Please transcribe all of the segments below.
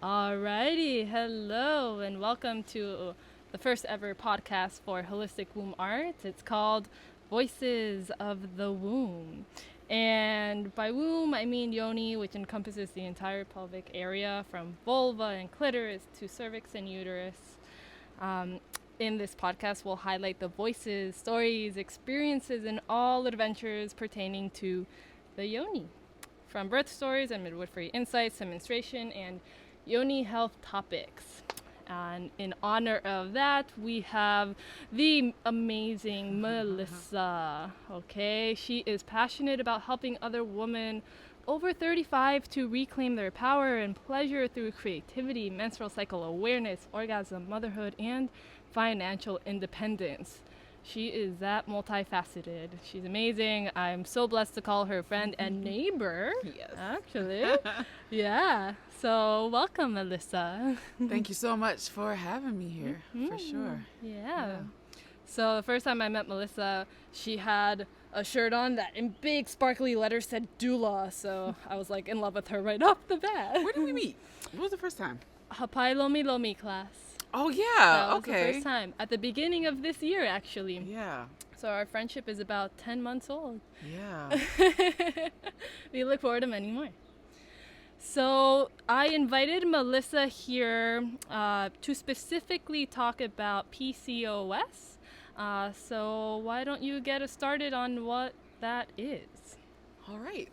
Alrighty, hello and welcome to the first ever podcast for holistic womb art. It's called Voices of the Womb. And by womb, I mean yoni, which encompasses the entire pelvic area from vulva and clitoris to cervix and uterus. Um, in this podcast, we'll highlight the voices, stories, experiences, and all adventures pertaining to the yoni. From birth stories and midwifery insights to menstruation and yoni health topics. And in honor of that, we have the amazing Melissa. Okay, she is passionate about helping other women over 35 to reclaim their power and pleasure through creativity, menstrual cycle awareness, orgasm, motherhood, and financial independence. She is that multifaceted. She's amazing. I'm so blessed to call her friend and neighbor. Yes. Actually. Yeah. So welcome, Melissa. Thank you so much for having me here, for sure. Yeah. So the first time I met Melissa, she had a shirt on that in big sparkly letters said doula. So I was like in love with her right off the bat. Where did we meet? What was the first time? Hapai Lomi Lomi class. Oh, That yeah. was the first time. At the beginning of this year, actually. Yeah. So our friendship is about 10 months old. Yeah. We look forward to many more. So I invited Melissa here to specifically talk about PCOS. So why don't you get us started on what that is? All right.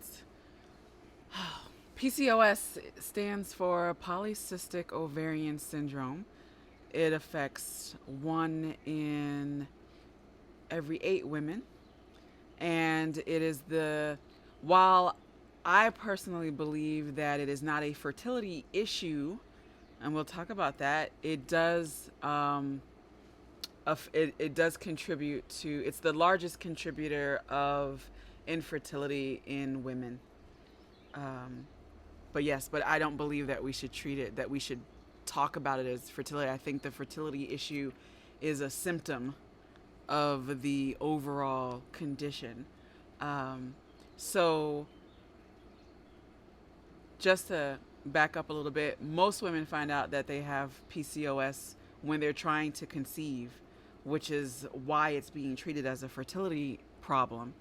PCOS stands for Polycystic Ovarian Syndrome. It affects 1 in every 8 women. And it is while I personally believe that it is not a fertility issue, and we'll talk about that, it does it does contribute to, it's the largest contributor of infertility in women. But I don't believe that we should treat it, that we should talk about it as fertility. I think the fertility issue is a symptom of the overall condition. So just to back up a little bit, most women find out that they have PCOS when they're trying to conceive, which is why it's being treated as a fertility problem.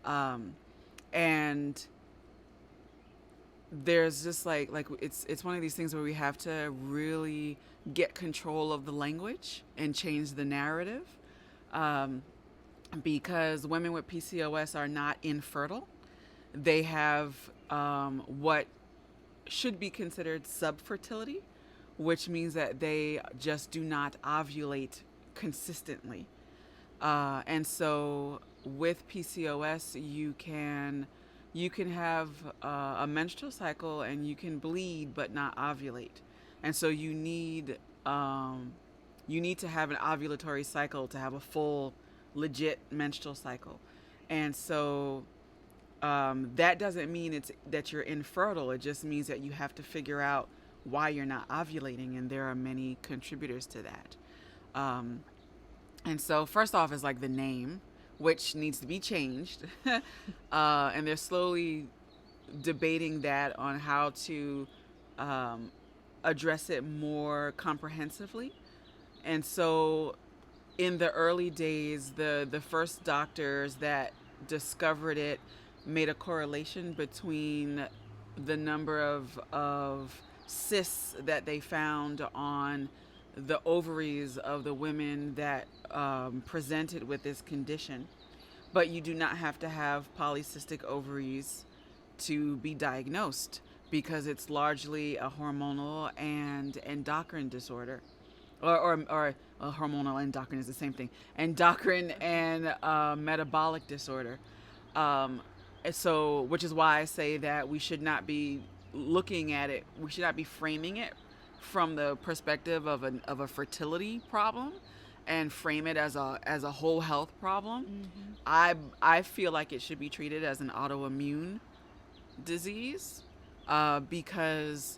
And there's just like it's one of these things where we have to really get control of the language and change the narrative, because women with PCOS are not infertile. They have what should be considered subfertility, which means that they just do not ovulate consistently. And so with PCOS, you can have a menstrual cycle and you can bleed but not ovulate. And so you need to have an ovulatory cycle to have a full, legit menstrual cycle. And so that doesn't mean that you're infertile. It just means that you have to figure out why you're not ovulating, and there are many contributors to that. And so first off is like the name, which needs to be changed. And they're slowly debating that on how to address it more comprehensively. And so in the early days, the first doctors that discovered it made a correlation between the number of cysts that they found on the ovaries of the women that presented with this condition. But you do not have to have polycystic ovaries to be diagnosed, because it's largely a hormonal and endocrine disorder. Or hormonal and endocrine is the same thing. Endocrine and metabolic disorder. So, which is why I say that we should not be looking at it, we should not be framing it from the perspective of a fertility problem and frame it as a whole health problem. I feel like it should be treated as an autoimmune disease, because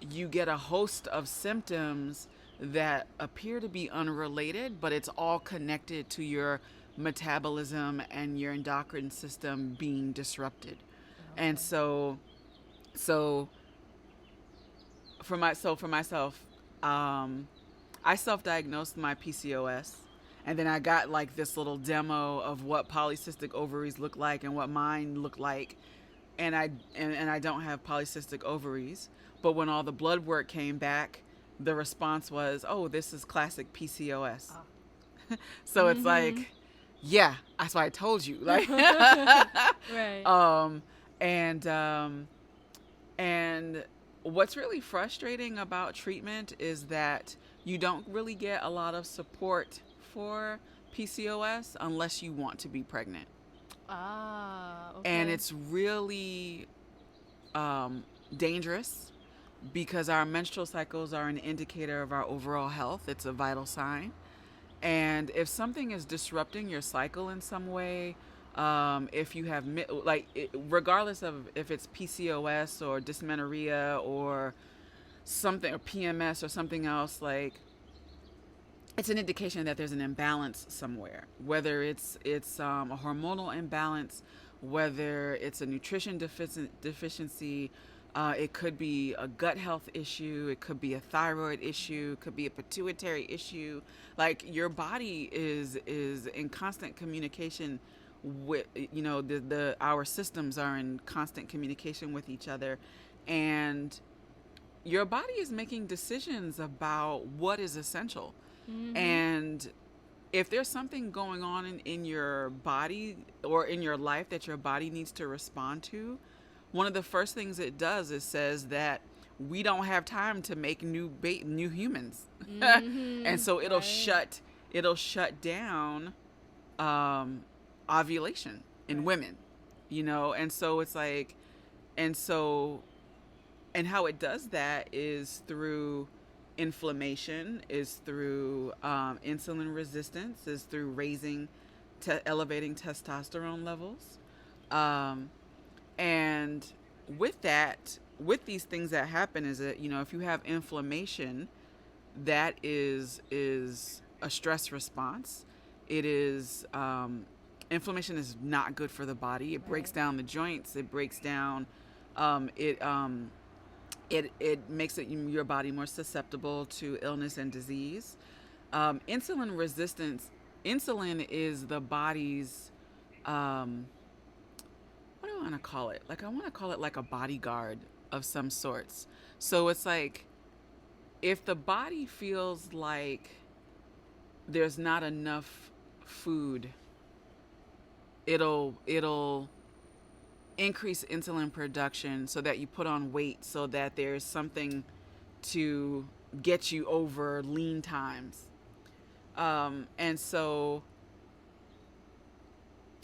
you get a host of symptoms that appear to be unrelated, but it's all connected to your metabolism and your endocrine system being disrupted. And so for myself, I self-diagnosed my PCOS, and then I got like this little demo of what polycystic ovaries look like and what mine look like, and I don't have polycystic ovaries. But when all the blood work came back, the response was, "Oh, this is classic PCOS." Ah. So it's like, yeah, that's why I told you. Like, Right. and and what's really frustrating about treatment is that you don't really get a lot of support for PCOS unless you want to be pregnant. Ah, okay. And it's really dangerous because our menstrual cycles are an indicator of our overall health. It's a vital sign. And if something is disrupting your cycle in some way, if you have, regardless of if it's PCOS or dysmenorrhea or something, or PMS or something else, like, it's an indication that there's an imbalance somewhere, whether it's a hormonal imbalance, whether it's a nutrition deficiency. It could be a gut health issue. It could be a thyroid issue. It could be a pituitary issue. Like, your body is in constant communication with, our systems are in constant communication with each other, and your body is making decisions about what is essential. And if there's something going on in your body or in your life that your body needs to respond to, one of the first things it does is says that we don't have time to make new humans. And so it'll shut down ovulation in women, and so it's like, and how it does that is through inflammation, is through insulin resistance, is through elevating testosterone levels, and with these things that happen is that, if you have inflammation, that is a stress response. It is inflammation is not good for the body. It breaks down the joints. It breaks down it makes your body more susceptible to illness and disease. Insulin resistance. Insulin is the body's, what do I want to call it? Like, I want to call it like a bodyguard of some sorts. So it's like, if the body feels like there's not enough food, it'll increase insulin production so that you put on weight, so that there's something to get you over lean times. And so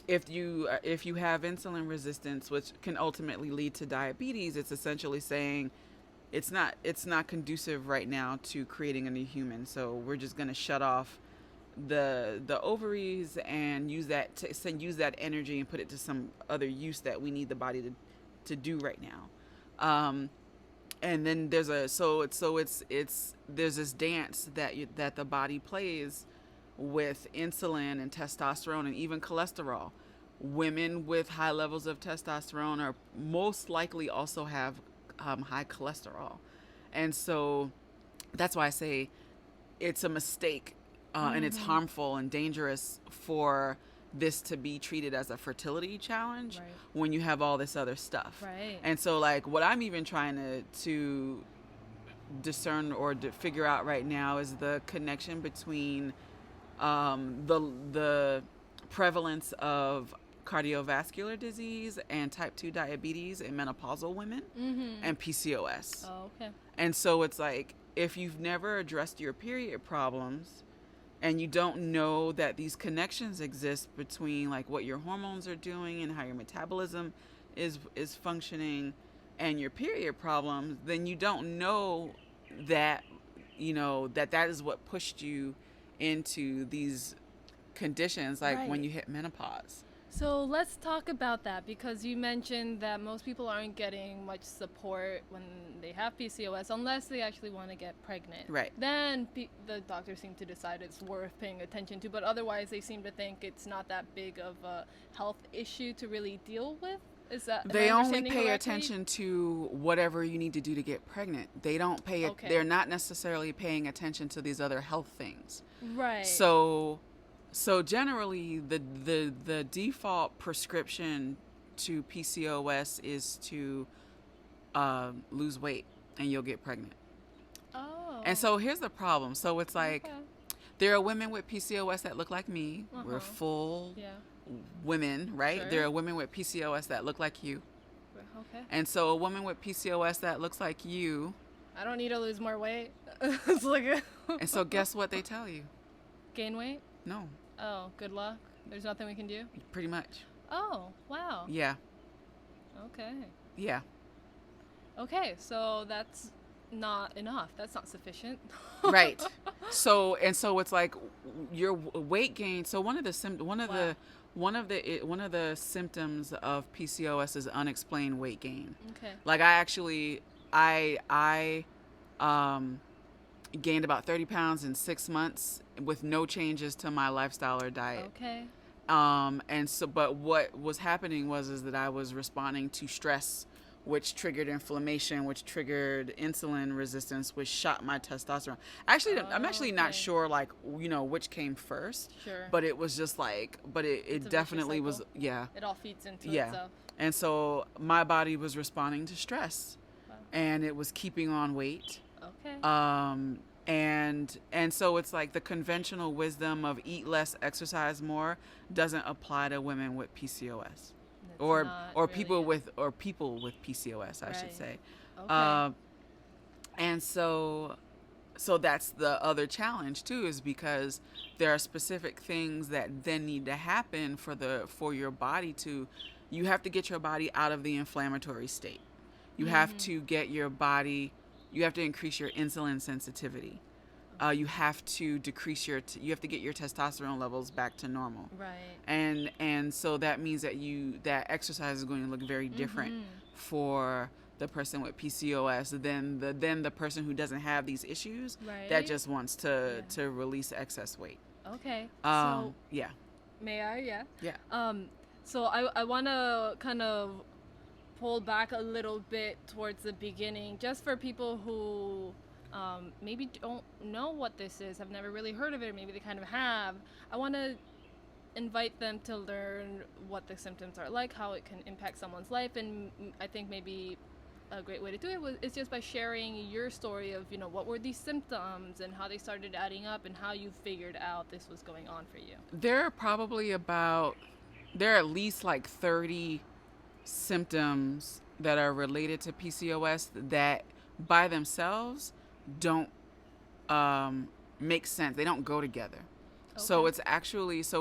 if you have insulin resistance, which can ultimately lead to diabetes, it's essentially saying it's not conducive right now to creating a new human. So we're just going to shut off the ovaries and use that energy and put it to some other use that we need the body to do right now. And then there's this dance that the body plays with insulin and testosterone and even cholesterol. Women with high levels of testosterone are most likely also have high cholesterol. And so that's why I say it's a mistake, and it's harmful and dangerous for this to be treated as a fertility challenge when you have all this other stuff. Right. And so, like, what I'm even trying to discern or figure out right now is the connection between the prevalence of cardiovascular disease and type 2 diabetes in menopausal women and PCOS. Oh, okay. And so it's like, if you've never addressed your period problems and you don't know that these connections exist between, like, what your hormones are doing and how your metabolism is functioning and your period problems, then you don't know that that is what pushed you into these conditions, like when you hit menopause. So let's talk about that, because you mentioned that most people aren't getting much support when they have PCOS unless they actually want to get pregnant. Right. Then the doctors seem to decide it's worth paying attention to, but otherwise they seem to think it's not that big of a health issue to really deal with. Is that, am They I only understanding pay correctly? attention to whatever you need to do to get pregnant. They don't pay it. Okay. They're not necessarily paying attention to these other health things. Right. So generally the default prescription to PCOS is to lose weight and you'll get pregnant. Oh. And so here's the problem. So it's like, Okay. there are women with PCOS that look like me. We're Uh-huh. full Yeah. women, right? Sure. There are women with PCOS that look like you. Okay. And so a woman with PCOS that looks like you, I don't need to lose more weight. It's like and so guess what they tell you? gain weight. No, Oh, good luck. There's nothing we can do. pretty much. Oh, wow. Yeah, Okay. yeah. Okay, so that's not enough. That's not sufficient. Right. So it's like your weight gain. So one of the symptoms of PCOS is unexplained weight gain. Okay. Like I gained about 30 pounds in 6 months with no changes to my lifestyle or diet. Okay. And so, but what was happening is that I was responding to stress, which triggered inflammation, which triggered insulin resistance, which shot my testosterone. Actually, I'm actually not okay. sure, like, which came first, Sure. but it was just like, but It's a it vicious definitely was, cycle. yeah. It all feeds into Yeah. itself. And so my body was responding to stress, Wow. and it was keeping on weight. Okay. And so it's like the conventional wisdom of eat less, exercise more doesn't apply to women with PCOS. That's Or not or really people it. with PCOS, I should Right. say. Okay. And so that's the other challenge too, is because there are specific things that then need to happen for your body to, you have to get your body out of the inflammatory state. You have to get your body, you have to increase your insulin sensitivity. You have to decrease you have to get your testosterone levels back to normal. Right. And so that means that that exercise is going to look very different for the person with PCOS than the person who doesn't have these issues, Right. that just wants to release excess weight. Okay. Yeah. May I? Yeah. Yeah. So I want to kind of pull back a little bit towards the beginning, just for people who maybe don't know what this is, have never really heard of it, or maybe they kind of have. I want to invite them to learn what the symptoms are like, how it can impact someone's life, and I think maybe a great way to do it is just by sharing your story of, what were these symptoms and how they started adding up and how you figured out this was going on for you. There are at least like 30 symptoms that are related to PCOS that by themselves don't make sense. They don't go together. So Okay.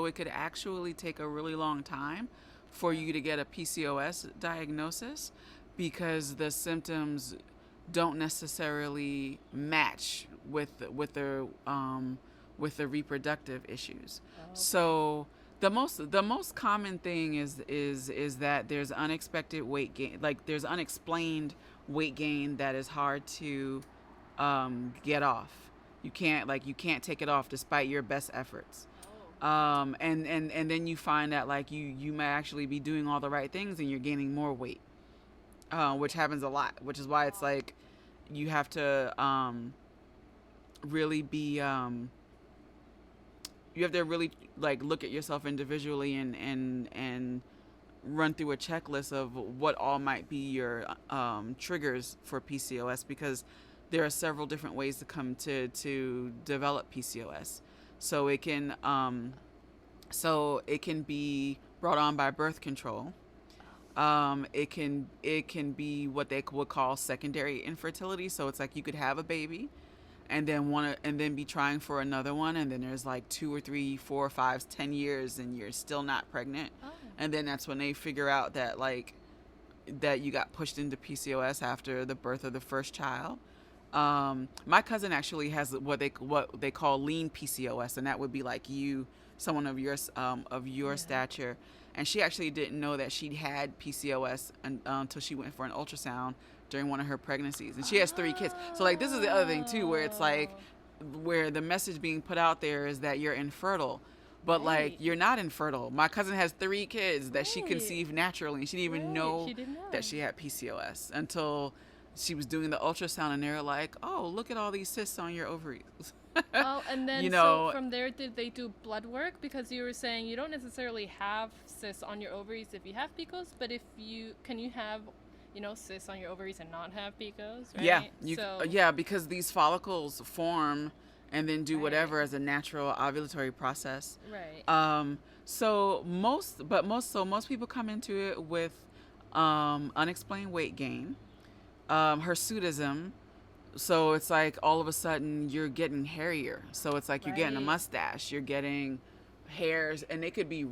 it could actually take a really long time for you to get a PCOS diagnosis, because the symptoms don't necessarily match with the reproductive issues. Okay. So the most common thing is that there's unexpected weight gain, like there's unexplained weight gain that is hard to get off. You can't take it off despite your best efforts. And then you find that like you might actually be doing all the right things and you're gaining more weight, which happens a lot, which is why it's like you have to really be you have to really like look at yourself individually and run through a checklist of what all might be your triggers for PCOS, because there are several different ways to come to develop PCOS. So it can be brought on by birth control. It can be what they would call secondary infertility. So it's like you could have a baby and then be trying for another one, and then there's like 2 or 3, 4, 5, 10 years and you're still not pregnant. And then that's when they figure out that that you got pushed into PCOS after the birth of the first child. My cousin actually has what they call lean PCOS, and that would be like someone of your stature, and she actually didn't know that she'd had PCOS until she went for an ultrasound during one of her pregnancies, and she has 3 kids. So like this is the other thing too, where it's like where the message being put out there is that you're infertile, But like, Right. you're not infertile. My cousin has 3 kids that she Right. conceived naturally, and she didn't even Right. know She didn't know. that she had PCOS until she was doing the ultrasound, and they were like, "Oh, look at all these cysts on your ovaries." Oh, and then You so know, from there, did they do blood work? Because you were saying you don't necessarily have cysts on your ovaries if you have PCOS, but if you can you have, cysts on your ovaries and not have PCOS, right? yeah, So yeah, because these follicles form and then do Right. whatever as a natural ovulatory process. right. Most people come into it with unexplained weight gain, hirsutism. So it's like all of a sudden you're getting hairier. So it's like you're getting a Right. mustache, you're getting hairs, and they could be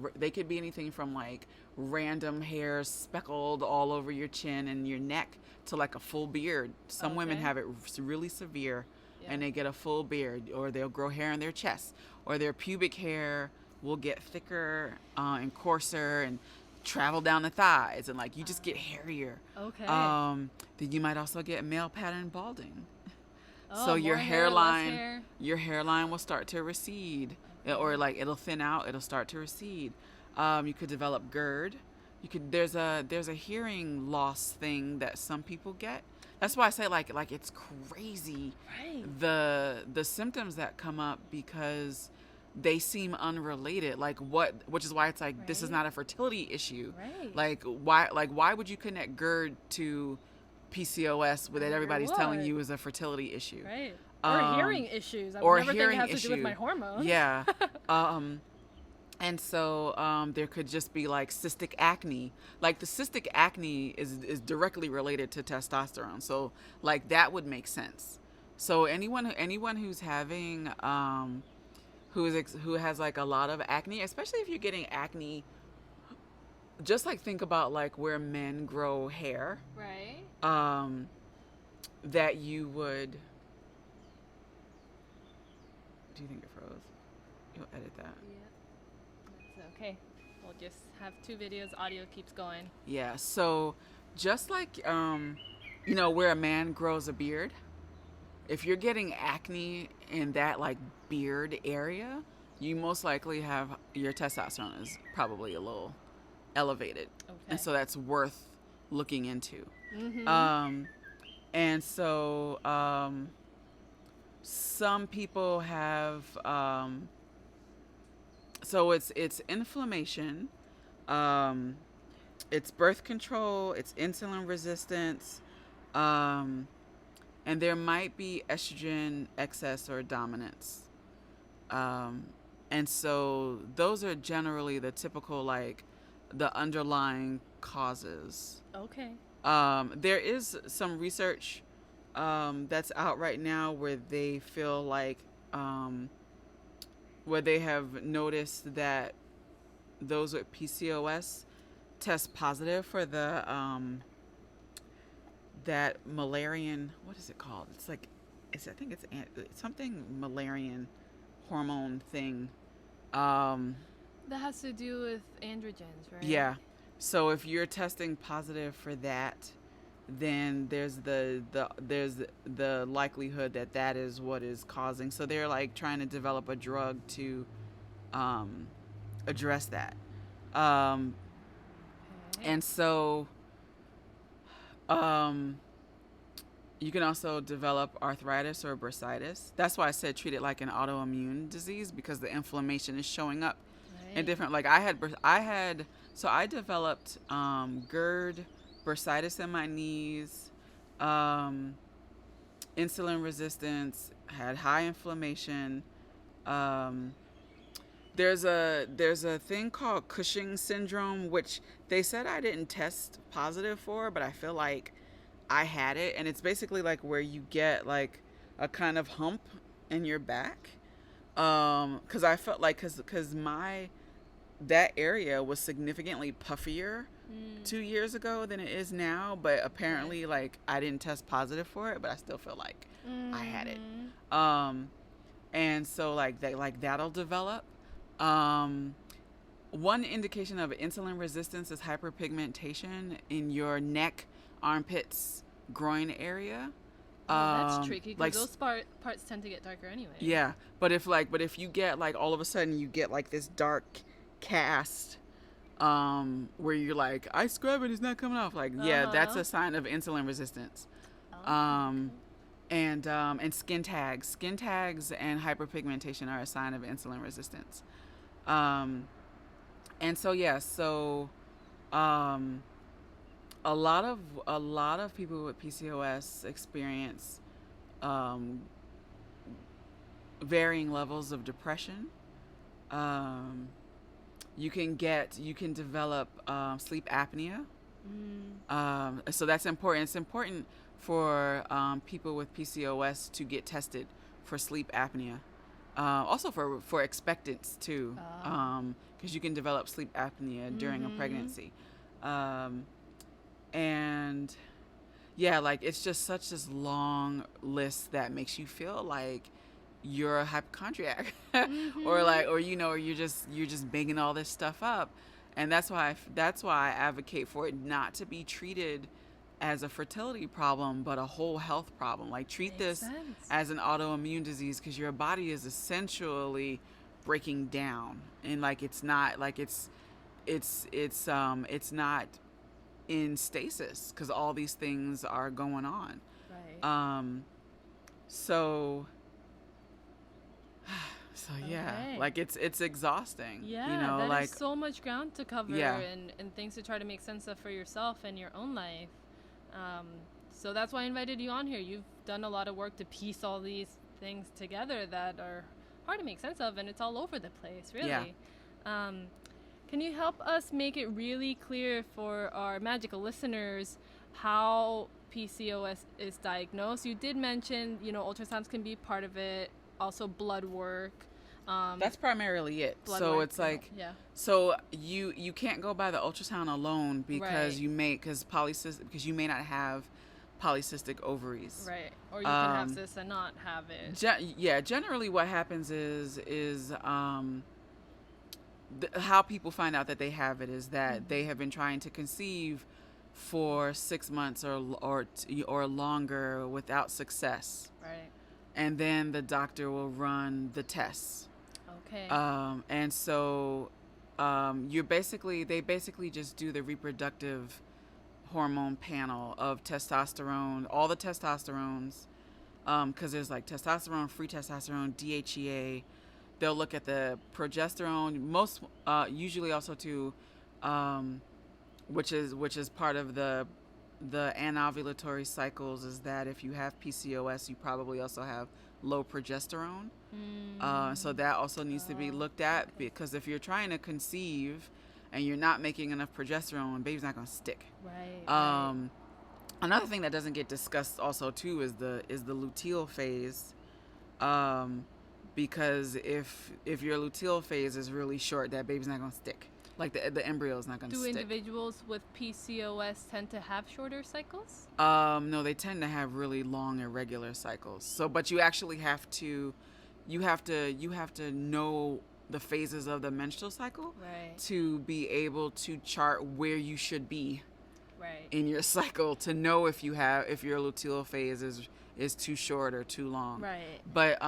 anything from like random hairs speckled all over your chin and your neck to like a full beard. Some women Okay. have it really severe, Yeah. and they get a full beard, or they'll grow hair in their chest, or their pubic hair will get thicker and coarser and travel down the thighs, and like you just get hairier. Okay. Then you might also get male pattern balding. Oh, So your more hair, less hairline, hair. your hairline will start to recede, or like it'll thin out. It'll start to recede. You could develop GERD. There's a hearing loss thing that some people get. That's why I say like it's crazy Right. the symptoms that come up, because they seem unrelated. Which is why it's like this is Right. not a fertility issue. Right. Why would you connect GERD to PCOS that everybody's telling would. you is a fertility issue? Right. Or Um, hearing issues. I would or never think hearing it has to do with issue. my hormones. Yeah. And so there could just be like cystic acne. Like the cystic acne is directly related to testosterone. So like that would make sense. So anyone who's having who has like a lot of acne, especially if you're getting acne, just like think about like where men grow hair, Right. that you would. Do you think it froze? You'll edit that. Yeah. That's okay. We'll just have 2 videos. Audio keeps going. Yeah. So just like where a man grows a beard, if you're getting acne in that like beard area, you most likely have your testosterone is probably a little elevated. Okay. And so that's worth looking into. Mm-hmm. And so some people have so it's inflammation, it's birth control, it's insulin resistance, and there might be estrogen excess or dominance. And so those are generally the typical like the underlying causes. Okay. There is some research that's out right now where they feel like where they have noticed that those with PCOS test positive for the that Malarian, what is it called? It's like I think it's something Malarian hormone thing. That has to do with androgens, right? Yeah. So if you're testing positive for that, then there's the likelihood that is what is causing. So they're like trying to develop a drug to address that. Okay. And so you can also develop arthritis or bursitis. That's why I said treat it like an autoimmune disease, because the inflammation is showing up in Right. different. Like I developed GERD, bursitis in my knees, insulin resistance, had high inflammation. There's a thing called Cushing syndrome, which they said I didn't test positive for, but I feel like I had it, and it's basically like where you get like a kind of hump in your back. Because I felt like because that area was significantly puffier 2 years ago than it is now, but apparently like I didn't test positive for it, but I still feel like I had it. And so like that'll develop. One indication of insulin resistance is hyperpigmentation in your neck, armpits, groin area. That's tricky like because those parts tend to get darker anyway. yeah, but if you get like all of a sudden you get like this dark cast, where you're like, I scrub it, it's not coming off, like, yeah, that's a sign of insulin resistance. Okay. And skin tags and hyperpigmentation are a sign of insulin resistance. And so yeah, so a lot of people with PCOS experience varying levels of depression. You can develop sleep apnea. So that's important. It's important for people with PCOS to get tested for sleep apnea. Also for expectants too, because you can develop sleep apnea during a pregnancy. And yeah, like it's just such this long list that makes you feel like you're a hypochondriac, or you're just banging all this stuff up. And that's why I advocate for it not to be treated as a fertility problem, but a whole health problem. Like, treat this as an autoimmune disease, because your body is essentially breaking down, and like it's not in stasis, because all these things are going on. Right. So yeah, okay. Like it's exhausting. Yeah, that is so much ground to cover, and things to try to make sense of for yourself and your own life. So that's why I invited you on here. You've done a lot of work to piece all these things together that are hard to make sense of, and it's all over the place, really. Yeah. Can you help us make it really clear for our magical listeners how PCOS is diagnosed? You did mention, ultrasounds can be part of it, also blood work. That's primarily it. So work, it's like, so you can't go by the ultrasound alone, because you may not have polycystic ovaries. Right. Or you can have cysts and not have it. Generally what happens is how people find out that they have it is that they have been trying to conceive for 6 months or longer without success. Right. And then the doctor will run the tests. Okay. And so they basically just do the reproductive hormone panel of testosterone, all the testosterones, because there's like testosterone, free testosterone, DHEA. They'll look at the progesterone, usually also too, which is part of the anovulatory cycles, is that if you have PCOS, you probably also have low progesterone. So that also needs to be looked at, because if you're trying to conceive and you're not making enough progesterone, baby's not going to stick. Right. Another thing that doesn't get discussed also too is the luteal phase. Because if your luteal phase is really short, that baby's not going to stick. Like the embryo is not going to stick. Do individuals with PCOS tend to have shorter cycles? No, they tend to have really long, irregular cycles. So, but you actually have to know the phases of the menstrual cycle, right, to be able to chart where you should be, right, in your cycle, to know if your luteal phase is too short or too long. Right. But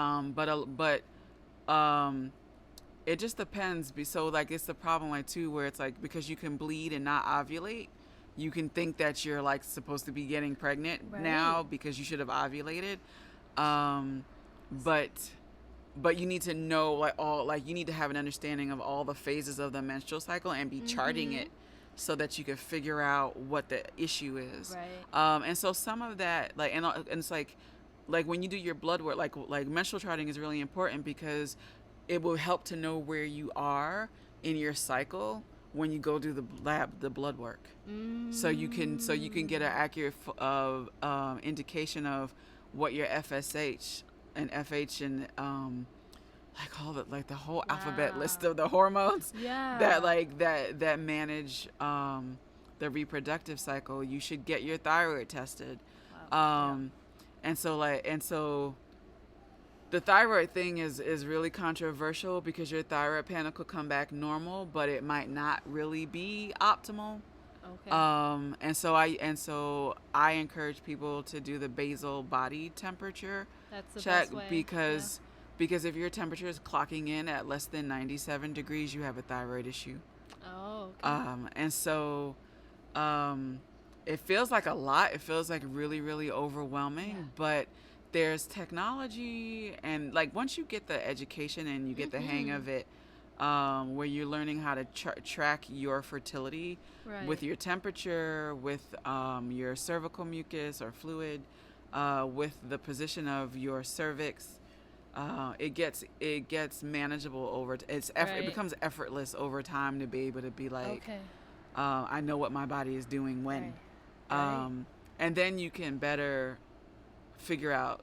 it just depends. So like, it's the problem like too, where it's like, because you can bleed and not ovulate, you can think that you're like supposed to be getting pregnant now because you should have ovulated. But you need to know you need to have an understanding of all the phases of the menstrual cycle and be charting it, so that you can figure out what the issue is. Right. And so some of that, and it's like when you do your blood work, like menstrual charting is really important, because it will help to know where you are in your cycle when you go do the blood work. So you can get an accurate indication of what your FSH and FH and the whole alphabet list of the hormones that manage the reproductive cycle. You should get your thyroid tested. And so the thyroid thing is really controversial, because your thyroid panel could come back normal, but it might not really be optimal. Okay. And so I encourage people to do the basal body temperature That's the check best way. because if your temperature is clocking in at less than 97 degrees, you have a thyroid issue. Yeah. Oh, okay. And so it feels like a lot. It feels like really, really overwhelming, Yeah. but there's technology, and like once you get the education and you get the hang of it, where you're learning how to track your fertility Right. with your temperature, with your cervical mucus or fluid, with the position of your cervix. It gets manageable it Right. becomes effortless over time to be able to be like, Okay. I know what my body is doing when. Right. And then you can better figure out,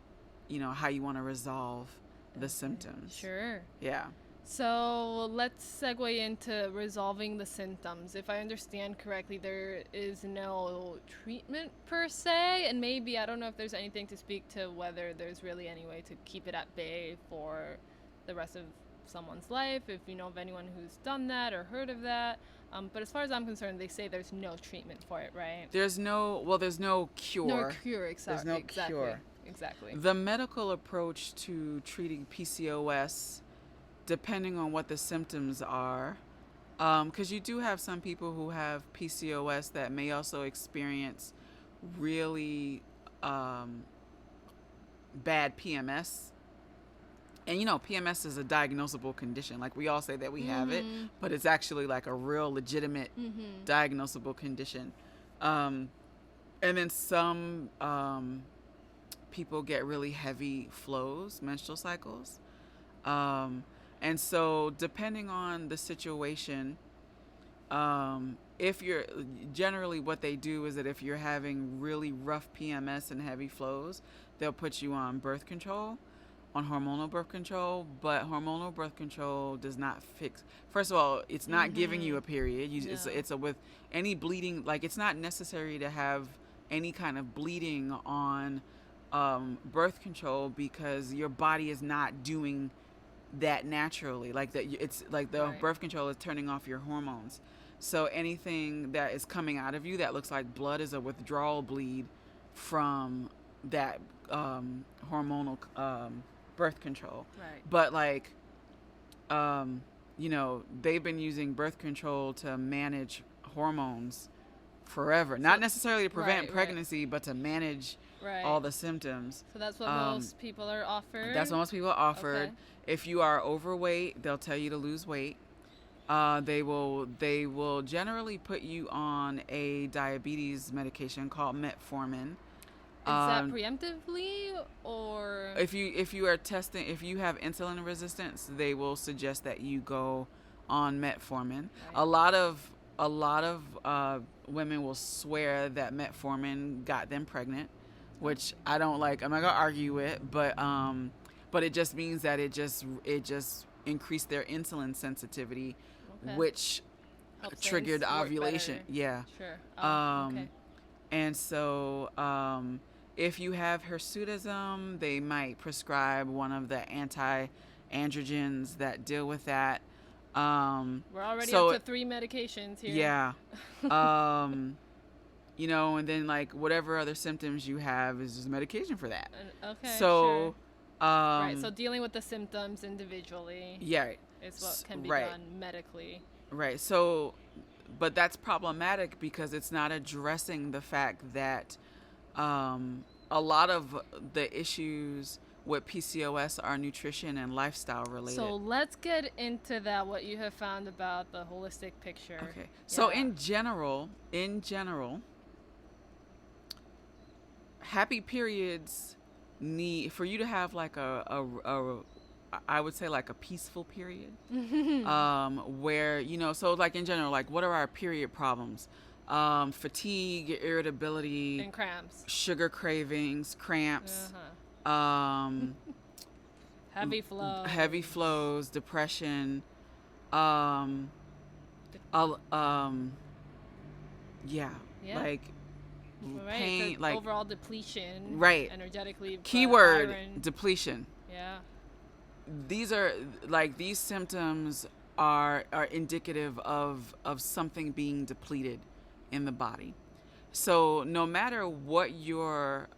how you want to resolve the symptoms. Sure. Yeah. So let's segue into resolving the symptoms. If I understand correctly, there is no treatment per se, and maybe I don't know if there's anything to speak to whether there's really any way to keep it at bay for the rest of someone's life, if you know of anyone who's done that or heard of that. But as far as I'm concerned, they say there's no treatment for it, right? There's no cure. No cure, exactly. There's no exactly. cure. Exactly. The medical approach to treating PCOS, depending on what the symptoms are, because you do have some people who have PCOS that may also experience really bad PMS. And PMS is a diagnosable condition. Like we all say that we have it, but it's actually like a real legitimate diagnosable condition. And then some people get really heavy flows, menstrual cycles. And so depending on the situation, if you're generally what they do is that if you're having really rough PMS and heavy flows, they'll put you on birth control, on hormonal birth control. But hormonal birth control does not fix. First of all, it's not giving you a period. It's with any bleeding. Like it's not necessary to have any kind of bleeding on birth control because your body is not doing that naturally. Like that, it's like the birth control is turning off your hormones. So anything that is coming out of you that looks like blood is a withdrawal bleed from that hormonal birth control. Right. But like, they've been using birth control to manage hormones forever. Not necessarily to prevent pregnancy, but to manage all the symptoms. So that's what most people are offered? That's what most people are offered. Okay. If you are overweight, they'll tell you to lose weight. They will generally put you on a diabetes medication called metformin. Is that preemptively or if you are testing, if you have insulin resistance, they will suggest that you go on metformin. Right. A lot of women will swear that metformin got them pregnant, which I don't like. I'm not gonna argue with, but it just means that it just increased their insulin sensitivity, which helps triggered ovulation. Better. Yeah. Sure. Okay. And so if you have hirsutism, they might prescribe one of the anti-androgens that deal with that. We're already up to 3 medications here. Yeah. And then like whatever other symptoms you have is just medication for that. Okay. So, sure. Right. So dealing with the symptoms individually. Yeah. Is what can be done medically. Right. So, but that's problematic because it's not addressing the fact that a lot of the issues with PCOS are nutrition and lifestyle related. So let's get into that, what you have found about the holistic picture. Okay. So in general, happy periods need, for you to have like I would say like a peaceful period, where, so like in general, like what are our period problems? Fatigue, irritability, and cramps, sugar cravings, cramps, heavy flows, depression, like pain, so like overall depletion, energetically. Keyword iron. Depletion. Yeah. These symptoms are indicative of something being depleted in the body. So no matter what your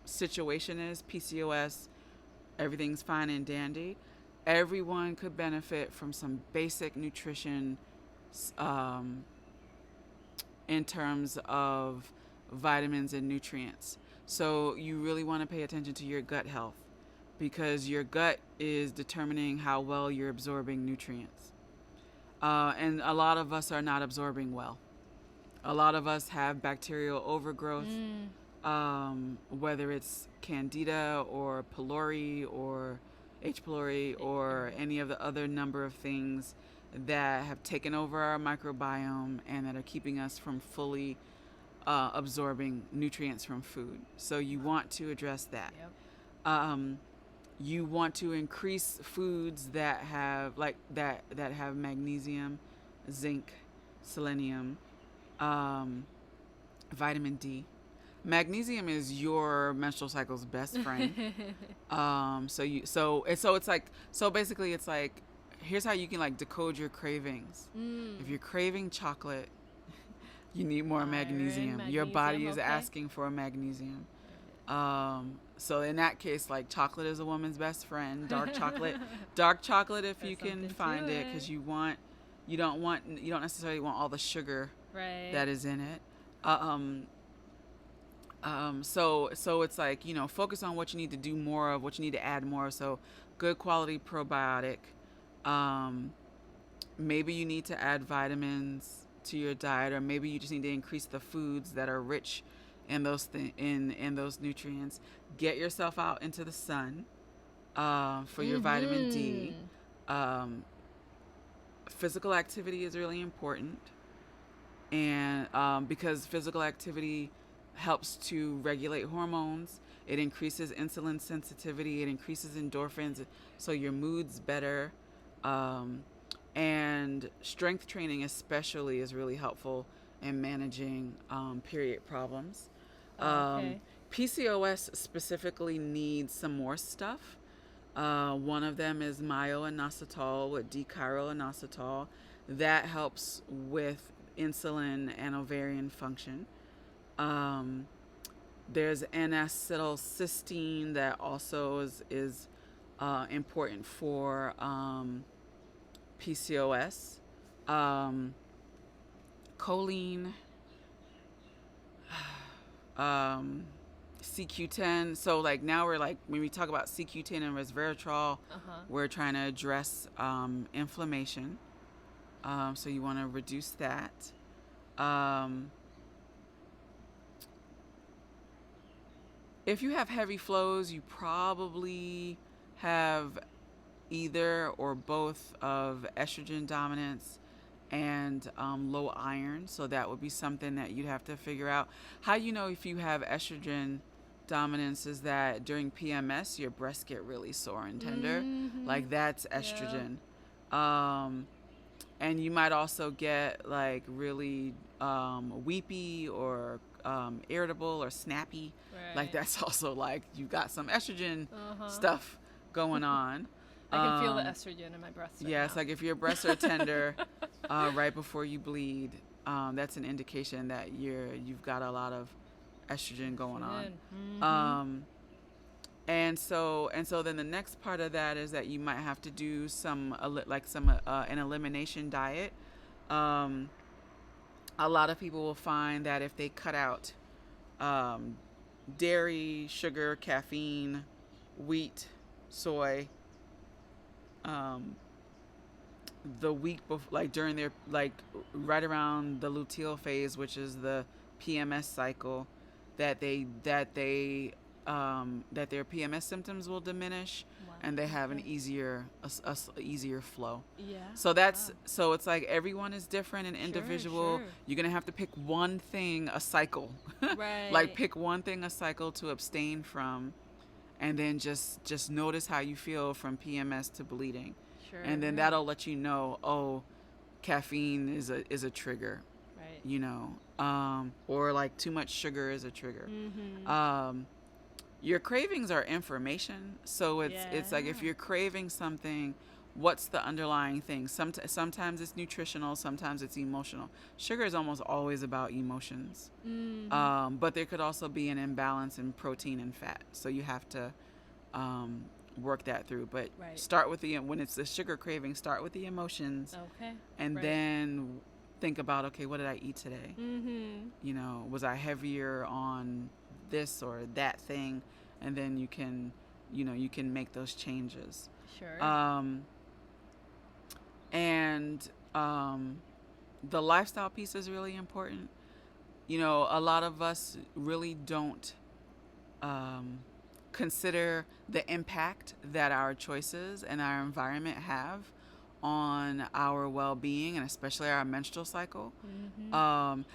situation is, PCOS, everything's fine and dandy. Everyone could benefit from some basic nutrition um, in terms of vitamins and nutrients. So you really want to pay attention to your gut health, because your gut is determining how well you're absorbing nutrients. And a lot of us are not absorbing well. A lot of us have bacterial overgrowth, whether it's Candida or pylori or H. pylori or any of the other number of things that have taken over our microbiome and that are keeping us from fully absorbing nutrients from food. So you want to address that. Yep. You want to increase foods that have that have magnesium, zinc, selenium, vitamin D. Magnesium is your menstrual cycle's best friend. So basically it's like, here's how you can like decode your cravings. If you're craving chocolate, you need more magnesium. Your body is asking for magnesium. So in that case, like, chocolate is a woman's best friend. Dark chocolate if you can find it, because you don't necessarily want all the sugar that is in it. So it's like, focus on what you need to do more of, what you need to add more of. So good quality probiotic. Maybe you need to add vitamins to your diet, or maybe you just need to increase the foods that are rich in those in those nutrients. Get yourself out into the sun for your vitamin D. Physical activity is really important, and because physical activity helps to regulate hormones. It increases insulin sensitivity. It increases endorphins, so your mood's better. And strength training especially is really helpful in managing period problems. PCOS specifically needs some more stuff. One of them is myo-inositol with D-chiral-inositol. That helps with insulin and ovarian function. There's N-acetylcysteine that also is important for PCOS. Choline, CQ10. So like now we're like, when we talk about CQ10 and resveratrol, we're trying to address inflammation. So you want to reduce that. If you have heavy flows, you probably have either or both of estrogen dominance and low iron. So that would be something that you'd have to figure out. How you know if you have estrogen dominance is that during PMS, your breasts get really sore and tender. Like, that's estrogen. And you might also get like really weepy or irritable or snappy. Like, that's also like you got some estrogen stuff going on. I can feel the estrogen in my breasts right Yes, now. like if your breasts are tender right before you bleed, that's an indication that you've got a lot of estrogen going on. And so then the next part of that is that you might have to do an elimination diet. A lot of people will find that if they cut out dairy, sugar, caffeine, wheat, soy, the week before, like during their, like right around the luteal phase, which is the PMS cycle, that their PMS symptoms will diminish. And they have an easier flow. So so it's like everyone is different and individual. You're gonna have to pick one thing a cycle. Like, pick one thing a cycle to abstain from, and then just notice how you feel from PMS to bleeding. And then that'll let you know, oh, caffeine is a trigger. Or like too much sugar is a trigger. Your cravings are information. So it's like, if you're craving something, what's the underlying thing. Sometimes it's nutritional, sometimes it's emotional. Sugar is almost always about emotions. But there could also be an imbalance in protein and fat, so you have to work that through. But Right. start with when it's the sugar craving, start with the emotions, Okay. and Right. then think about, okay, what did I eat today? You know, was I heavier on this or that thing? And then you can make those changes. Sure. And the lifestyle piece is really important. You know, a lot of us really don't consider the impact that our choices and our environment have on our well-being, and especially our menstrual cycle.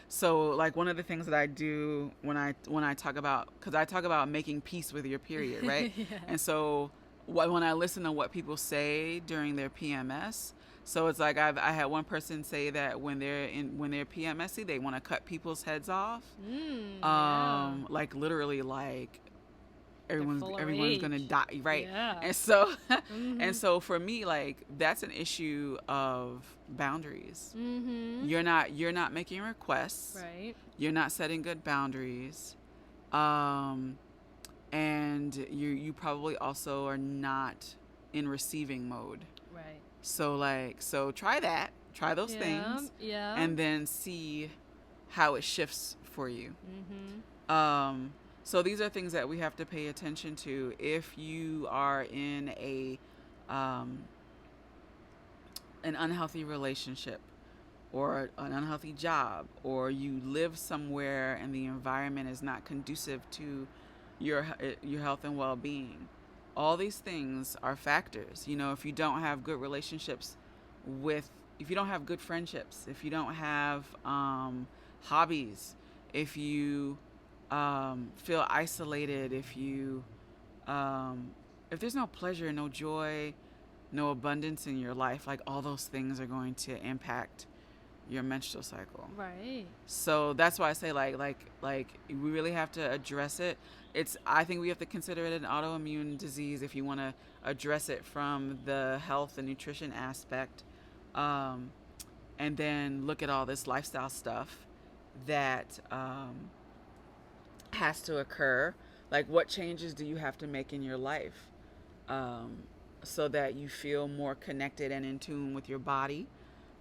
So like one of the things that I do when I talk about, because I talk about making peace with your period, right? Yeah. And so when I listen to what people say during their PMS, so it's like I had one person say that when they're PMSy, they want to cut people's heads off. Yeah. Like literally, like full of everyone's gonna rage. die, right? Yeah. And so and so for me, like, that's an issue of boundaries. You're not making requests, Right. you're not setting good boundaries, and you probably also are not in receiving mode. Right. So try those things, Yeah. and then see how it shifts for you. So these are things that we have to pay attention to if you are in an unhealthy relationship or an unhealthy job, or you live somewhere and the environment is not conducive to your health and well-being. All these things are factors. You know, if you don't have good relationships if you don't have good friendships, if you don't have hobbies, if you feel isolated, if there's no pleasure, no joy, no abundance in your life, like all those things are going to impact your menstrual cycle. Right. So that's why I say like we really have to address it. I think we have to consider it an autoimmune disease if you want to address it from the health and nutrition aspect, and then look at all this lifestyle stuff that has to occur. Like, what changes do you have to make in your life so that you feel more connected and in tune with your body?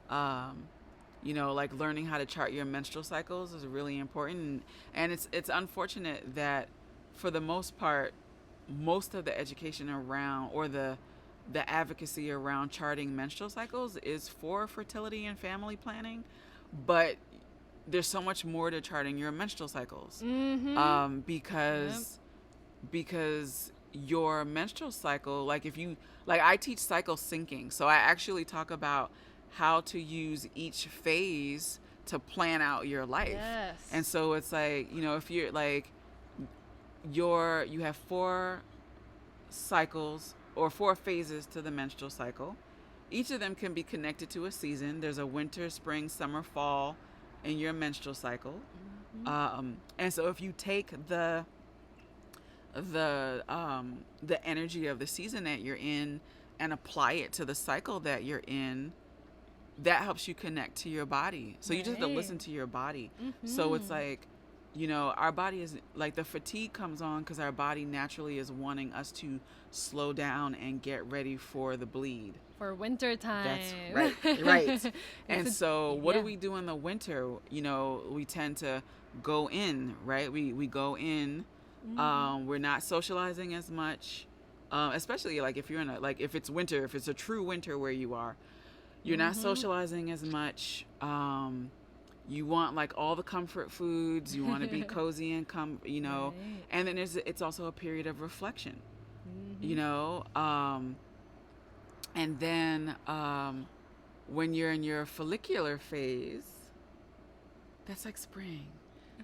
You know, like learning how to chart your menstrual cycles is really important. And it's unfortunate that for the most part, most of the education around, or the advocacy around charting menstrual cycles is for fertility and family planning, but there's so much more to charting your menstrual cycles. Because your menstrual cycle, like I teach cycle syncing, so I actually talk about how to use each phase to plan out your life. Yes. And so it's like, you know, if you're like you have 4 cycles or 4 phases to the menstrual cycle. Each of them can be connected to a season. There's a winter, spring, summer, fall in your menstrual cycle. And so if you take the energy of the season that you're in and apply it to the cycle that you're in, that helps you connect to your body. So you just have to listen to your body. So it's like, you know, our body is like, the fatigue comes on because our body naturally is wanting us to slow down and get ready for the bleed. For winter time. That's right. And so what do we do in the winter? You know, we tend to go in, right? We go in. We're not socializing as much, especially like if you're if it's winter, if it's a true winter where you are, you're not socializing as much. You want like all the comfort foods. You want to be cozy and right. And then it's also a period of reflection, you know. And then when you're in your follicular phase, that's like spring.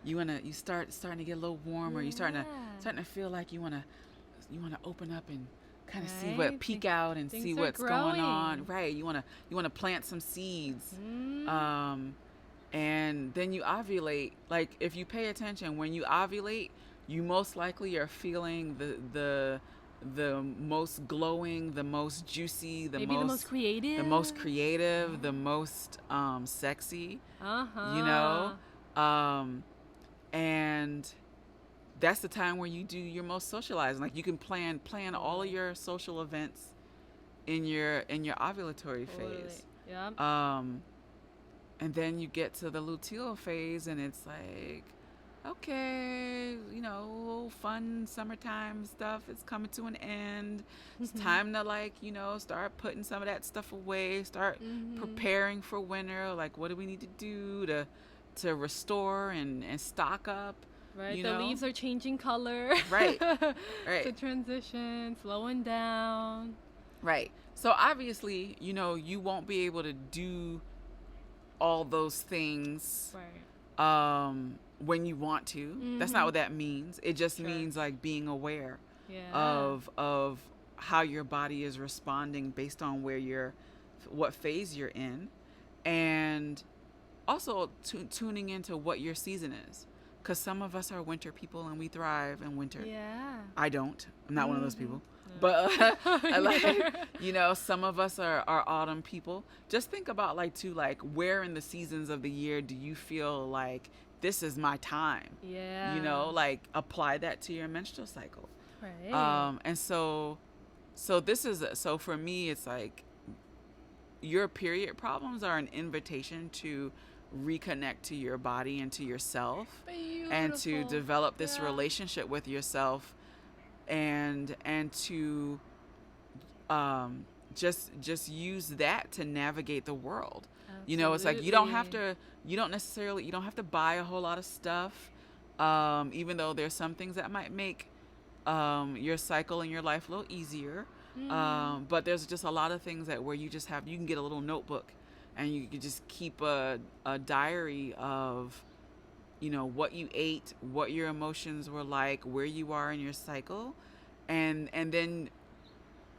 You starting to get a little warmer. You're starting to feel like you wanna open up and kind of see peek out and see what's going on. Right. You wanna plant some seeds. And then you ovulate. Like, if you pay attention, when you ovulate, you most likely are feeling the the most glowing, the most juicy, Maybe the most creative. The most sexy. Uh-huh. You know? And that's the time where you do your most socializing. Like you can plan all of your social events in your ovulatory phase. Yeah. And then you get to the luteal phase, and it's like, okay, you know, fun summertime stuff is coming to an end. It's time to, like, you know, start putting some of that stuff away, start preparing for winter. Like, what do we need to do to restore and stock up? Right, you the know? leaves are changing color. Right. The transition, slowing down. Right. So obviously, you know, you won't be able to do all those things when you want to. That's not what that means. It just means like being aware of how your body is responding based on what phase you're in, and also tuning into what your season is. Because some of us are winter people and we thrive in winter. Yeah. I don't. I'm not one of those people. But I like, you know, some of us are autumn people. Just think about like where in the seasons of the year do you feel like this is my time? Yeah. You know, like apply that to your menstrual cycle. Right. And so for me, it's like your period problems are an invitation to reconnect to your body and to yourself. Beautiful. And to develop this relationship with yourself, and to just use that to navigate the world. Absolutely. You know, it's like you don't have to buy a whole lot of stuff, even though there's some things that might make your cycle and your life a little easier. But there's just a lot of things that where you can get a little notebook and you can just keep a diary of, you know, what you ate, what your emotions were like, where you are in your cycle. And then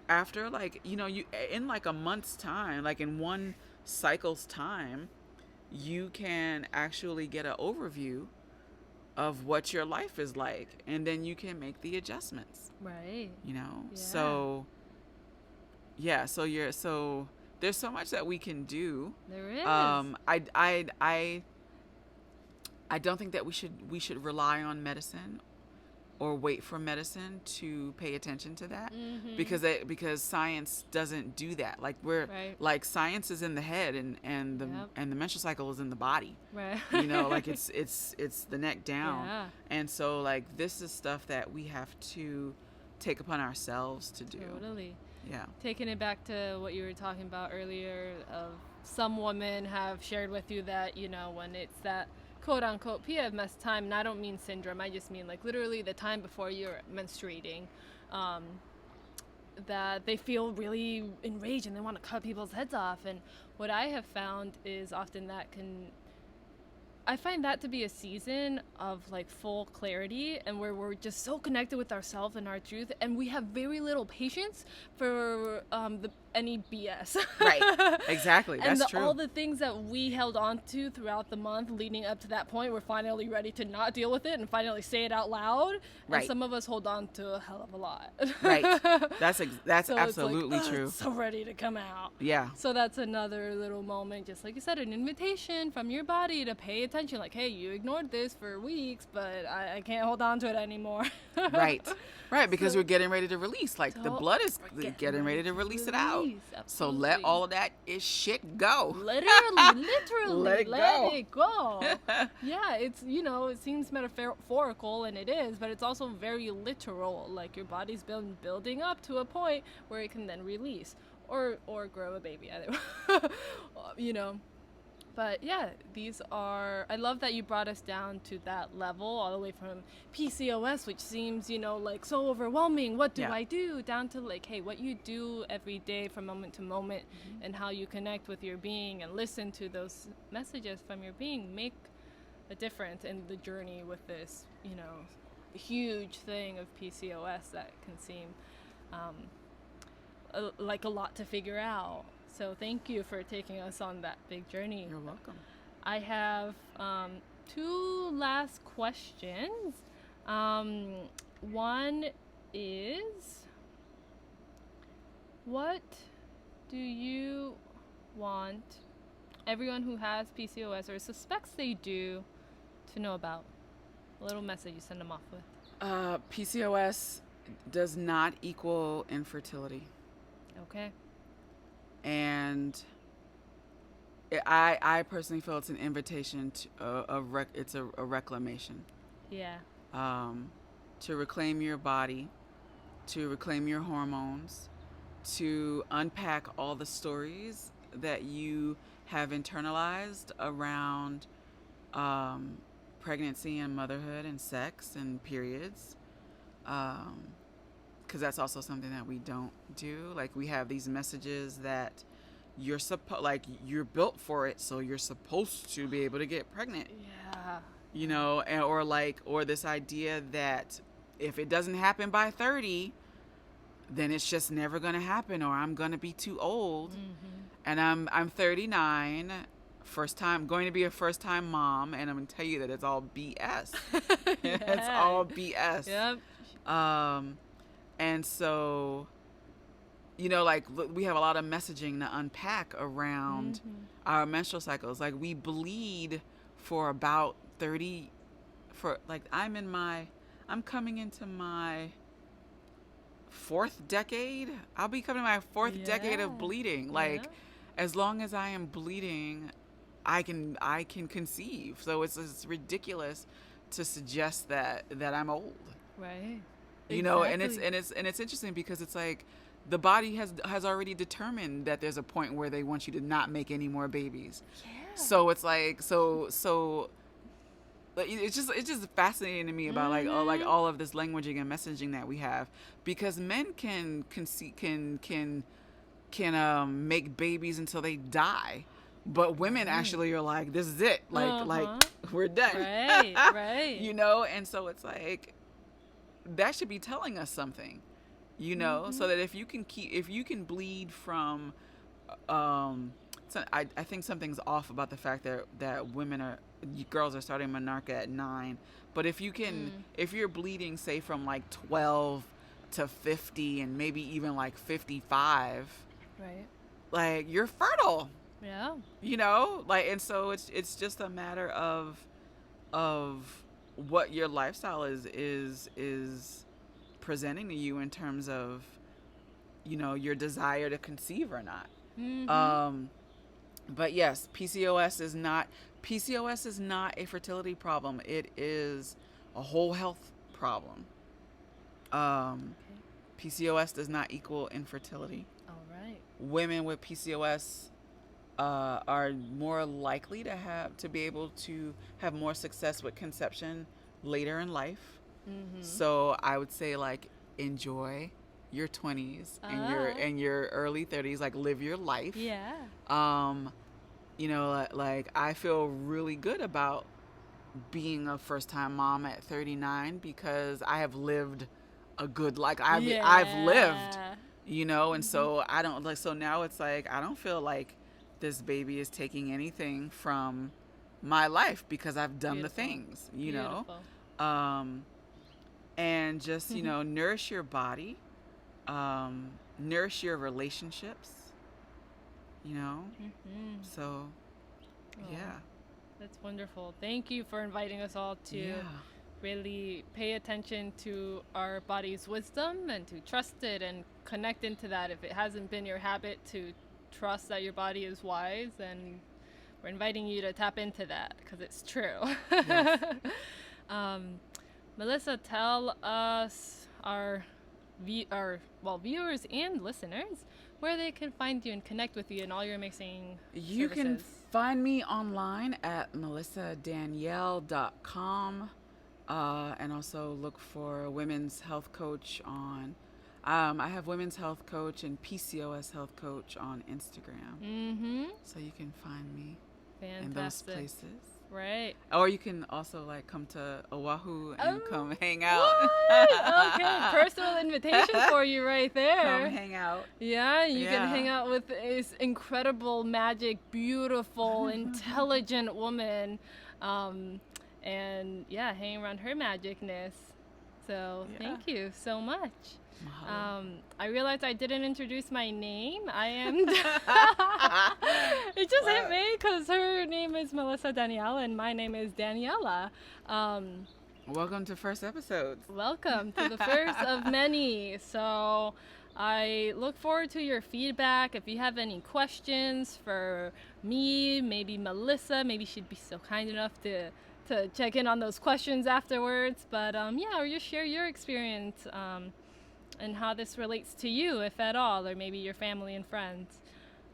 after, like, you know, you in like a month's time, like in one cycle's time, you can actually get an overview of what your life is like, and then you can make the adjustments. Right. You know? Yeah. So there's so much that we can do. There is. I don't think that we should rely on medicine or wait for medicine to pay attention to that, because science doesn't do that. Like like science is in the head, and the menstrual cycle is in the body. Right. You know, like it's the neck down. Yeah. And so like this is stuff that we have to take upon ourselves to do. Totally. Yeah. Taking it back to what you were talking about earlier, of some women have shared with you that, you know, when it's that quote-unquote PMS time, and I don't mean syndrome, I just mean like literally the time before you're menstruating, that they feel really enraged and they want to cut people's heads off. And what I have found is often I find that to be a season of like full clarity, and where we're just so connected with ourselves and our truth, and we have very little patience for any BS. Right. Exactly. That's true. All the things that we held on to throughout the month leading up to that point, we're finally ready to not deal with it and finally say it out loud. Right. And some of us hold on to a hell of a lot. Right. That's so absolutely it's like, true. It's so ready to come out. Yeah. So that's another little moment, just like you said, an invitation from your body to pay attention. Like, hey, you ignored this for weeks, but I can't hold on to it anymore. Right. Right, because we're getting ready to release. Like, the blood is getting ready to release it out. Absolutely. So let all of that shit go. Literally. Let it go. Yeah, it's, you know, it seems metaphorical, and it is, but it's also very literal. Like, your body's been building up to a point where it can then release or grow a baby, either way. You know. But yeah, I love that you brought us down to that level, all the way from PCOS, which seems, you know, like so overwhelming. What do I do? Down to like, hey, what you do every day from moment to moment, and how you connect with your being and listen to those messages from your being make a difference in the journey with this, you know, huge thing of PCOS that can seem like a lot to figure out. So thank you for taking us on that big journey. You're welcome. I have 2 last questions. One is, What do you want everyone who has PCOS or suspects they do to know about? A little message you send them off with. PCOS does not equal infertility. Okay. And I personally feel it's an invitation to it's a reclamation. Yeah. To reclaim your body, to reclaim your hormones, to unpack all the stories that you have internalized around pregnancy and motherhood and sex and periods. Because that's also something that we don't do. Like, we have these messages that you're built for it, so you're supposed to be able to get pregnant. Yeah. You know, or this idea that if it doesn't happen by 30, then it's just never going to happen, or I'm going to be too old. And I'm 39, going to be a first time mom, and I'm going to tell you that it's all BS. It's all BS. Yep. And so, you know, like, we have a lot of messaging to unpack around our menstrual cycles. Like, we bleed for about 30, I'm coming into my fourth decade. I'll be coming to my fourth decade of bleeding. Like, as long as I am bleeding, I can conceive. So it's ridiculous to suggest that I'm old. Right. You know, and it's interesting because it's like the body has already determined that there's a point where they want you to not make any more babies. Yeah. So it's like so it's just fascinating to me about all of this languaging and messaging that we have, because men can make babies until they die, but women actually are like, this is it, like we're done. Right. You know, and so it's like, that should be telling us something, you know, so that if you can bleed from, so I think something's off about the fact that girls are starting menarche at 9, but if you're bleeding, say, from like 12 to 50 and maybe even like 55, right, like, you're fertile. Yeah. You know, like, and so it's just a matter of what your lifestyle is presenting to you in terms of, you know, your desire to conceive or not. But yes, PCOS is not a fertility problem. It is a whole health problem. PCOS does not equal infertility. All right. Women with PCOS are more likely to be able to have more success with conception later in life. So I would say, like, enjoy your 20s and your early 30s, like, live your life. Yeah. You know, like, I feel really good about being a first-time mom at 39 because I have lived a good, like, I've lived, you know, and so I don't, like, so now it's like, I don't feel like this baby is taking anything from my life because I've done the things, you know. And just, you know, nourish your body, nourish your relationships, you know. So, yeah. That's wonderful. Thank you for inviting us all to really pay attention to our body's wisdom and to trust it and connect into that. If it hasn't been your habit to trust that your body is wise, then we're inviting you to tap into that because it's true. Yes. Melissa, tell us, our viewers and listeners, where they can find you and connect with you and all your amazing You services. can find me online at melissadanielle.com, and also look for Women's Health Coach on. I have Women's Health Coach and PCOS Health Coach on Instagram. So you can find me in those places. Right. Or you can also, like, come to Oahu and come hang out. What? Okay, personal invitation for you right there. Come hang out. Yeah, you can hang out with this incredible, magic, beautiful, intelligent woman, and hang around her magicness. So thank you so much. Mahalo. I realized I didn't introduce my name. I am. It just hit me because her name is Melissa Danielle and my name is Daniela. Welcome to first episodes. Welcome to the first of many. So I look forward to your feedback. If you have any questions for me, maybe Melissa, maybe she'd be so kind enough to check in on those questions afterwards. But or you share your experience and how this relates to you, if at all, or maybe your family and friends.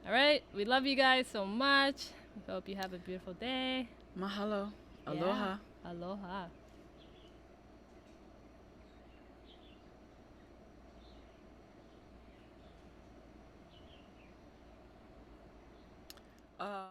All right, we love you guys so much. We hope you have a beautiful day. Mahalo. Aloha. Yeah. Aloha.